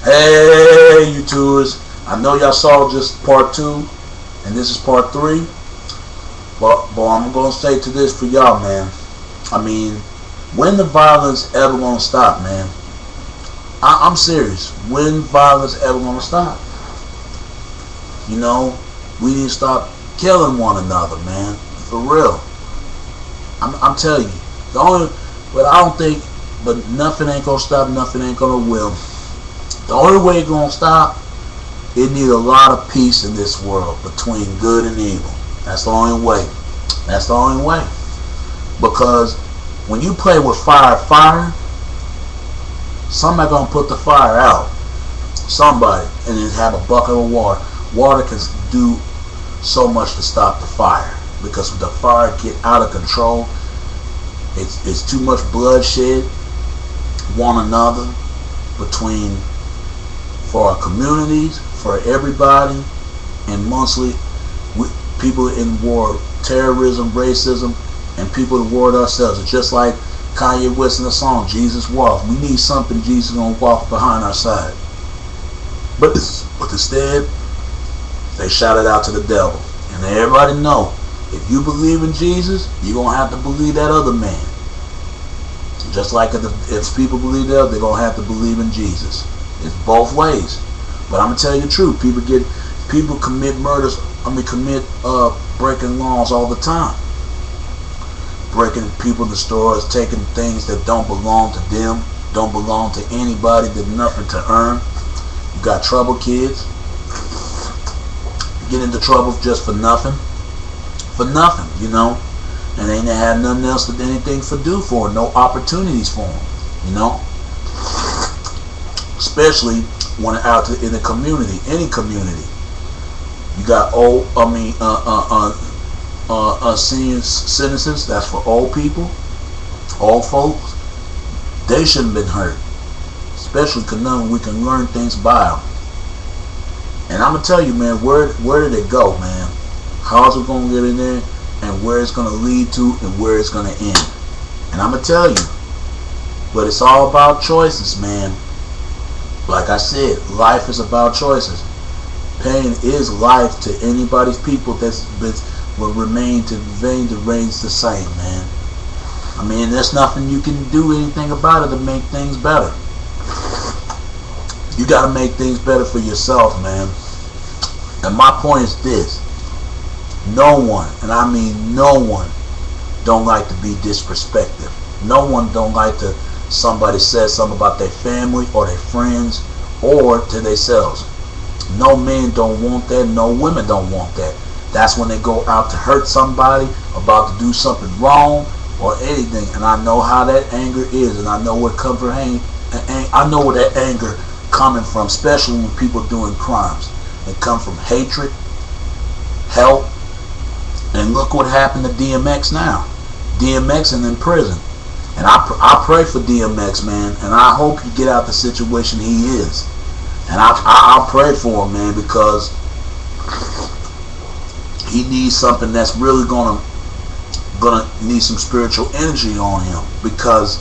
Hey, YouTubers. I know y'all saw just part 2, and this is part 3. But I'm going to say to this for y'all, man. I mean, when the violence ever going to stop, man? I'm serious. When violence ever going to stop? You know, we need to stop killing one another, man. For real. I'm telling you. But I don't think, but nothing ain't going to stop, nothing ain't going to will. The only way it's going to stop, it needs a lot of peace in this world between good and evil. That's the only way. That's the only way. Because when you play with fire, somebody going to put the fire out. Somebody. And then have a bucket of water. Water can do so much to stop the fire. Because when the fire get out of control, it's too much bloodshed, one another, between, for our communities, for everybody, and mostly people in war, terrorism, racism, and people in war ourselves. It's just like Kanye West in the song, Jesus Walk. We need something Jesus gonna walk behind our side. But instead, they shout it out to the devil. And everybody know, if you believe in Jesus, you're going to have to believe that other man. Just like if people believe that, they're going to have to believe in Jesus. It's both ways. But I'm going to tell you the truth. People commit murders, commit breaking laws all the time. Breaking people in the stores, taking things that don't belong to them, don't belong to anybody, did nothing to earn. You got trouble kids. Get into trouble just for nothing. For nothing, you know. And they ain't had nothing else to anything to do for them. No opportunities for them, you know. Especially when out in the community, any community. You got senior citizens, that's for old people, old folks. They shouldn't have been hurt. Especially because we can learn things by them. And I'm going to tell you, man, where did it go, man? How's it going to get in there, and where it's going to lead to, and where it's going to end. And I'm going to tell you, but it's all about choices, man. Like I said, life is about choices. Pain is life to anybody's people will remain remains the same, man. I mean, there's nothing you can do anything about it to make things better. You got to make things better for yourself, man. And my point is this. No one, and I mean no one, don't like to be disrespected. No one don't like to somebody says something about their family or their friends or to themselves. No men don't want that. No women don't want that. That's when they go out to hurt somebody, about to do something wrong or anything. And I know how that anger is, and I know where it comes from. I know where that anger coming from, especially when people doing crimes. It come from hatred, help. And look what happened to DMX now. DMX is in prison. And I pray for DMX, man. And I hope you get out the situation he is. And I pray for him, man, because he needs something that's really gonna need some spiritual energy on him. Because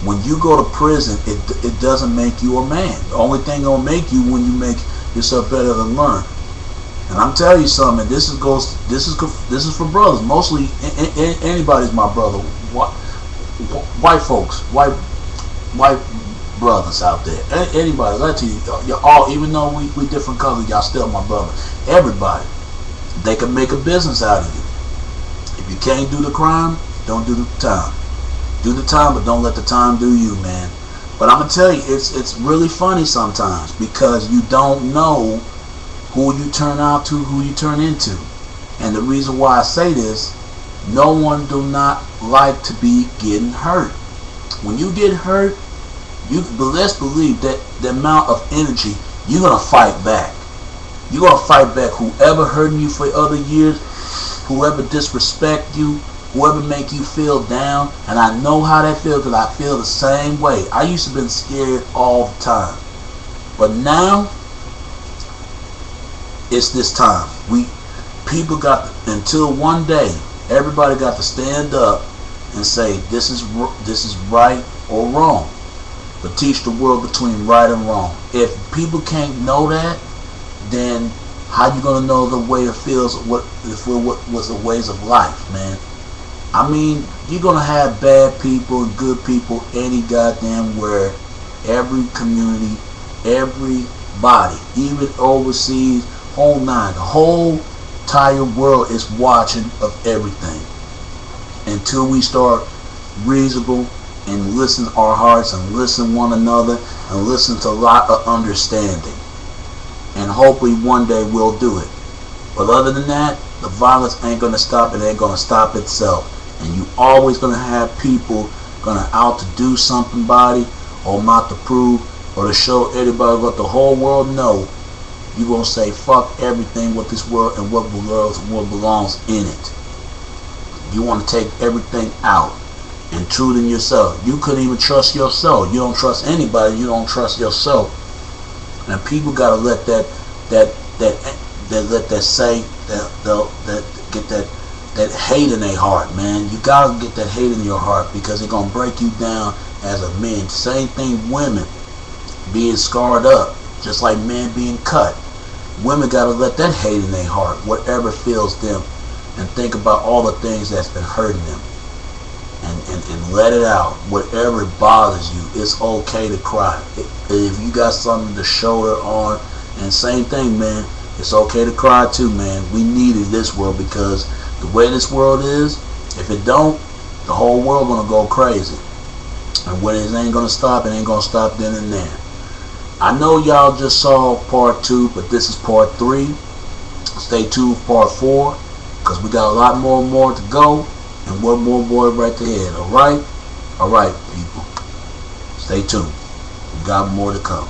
when you go to prison, it doesn't make you a man. The only thing gonna make you when you make yourself better than learn. And I'm telling you something. This is for brothers. Mostly anybody's my brother. White folks, white brothers out there. Anybody. I tell you, you're all. Even though we different colors, y'all still my brother. Everybody. They can make a business out of you. If you can't do the crime, don't do the time. Do the time, but don't let the time do you, man. But I'm gonna tell you, it's really funny sometimes because you don't know who you turn out to, who you turn into. And the reason why I say this, no one do not like to be getting hurt. When you get hurt, but let's believe that the amount of energy, you're going to fight back. You're going to fight back whoever hurting you for other years, whoever disrespect you, whoever make you feel down. And I know how that feels because I feel the same way. I used to be scared all the time. But now, it's this time. People got until one day, everybody got to stand up and say this is right or wrong. but teach the world between right and wrong. If people can't know that, then how you gonna know the way it feels? What was the ways of life, man? I mean, you're gonna have bad people and good people any goddamn where. Every community, everybody, even overseas, whole nine, the whole entire world is watching of everything. Until we start reasonable and listen our hearts and listen one another and listen to a lot of understanding. And hopefully one day we'll do it. But other than that, the violence ain't gonna stop. It ain't gonna stop itself. And you always gonna have people gonna out to do somebody or not to prove or to show everybody what the whole world know. You gonna say fuck everything with this world and what belongs in it. You want to take everything out and true in yourself. You couldn't even trust yourself. You don't trust anybody. You don't trust yourself. And people gotta let that get that hate in their heart, man. You gotta get that hate in your heart because it's gonna break you down as a man. Same thing, women being scarred up, just like men being cut. Women gotta let that hate in their heart, whatever fills them, and think about all the things that's been hurting them, and let it out. Whatever bothers you, it's okay to cry. If you got something to shoulder on, and same thing, man, it's okay to cry too, man. We needed this world because the way this world is, if it don't, the whole world gonna go crazy. And when it ain't gonna stop, it ain't gonna stop then and there. I know y'all just saw part 2, but this is part 3. Stay tuned for part 4, because we got a lot more to go, and one more right ahead. Alright? Alright, people. Stay tuned. We got more to come.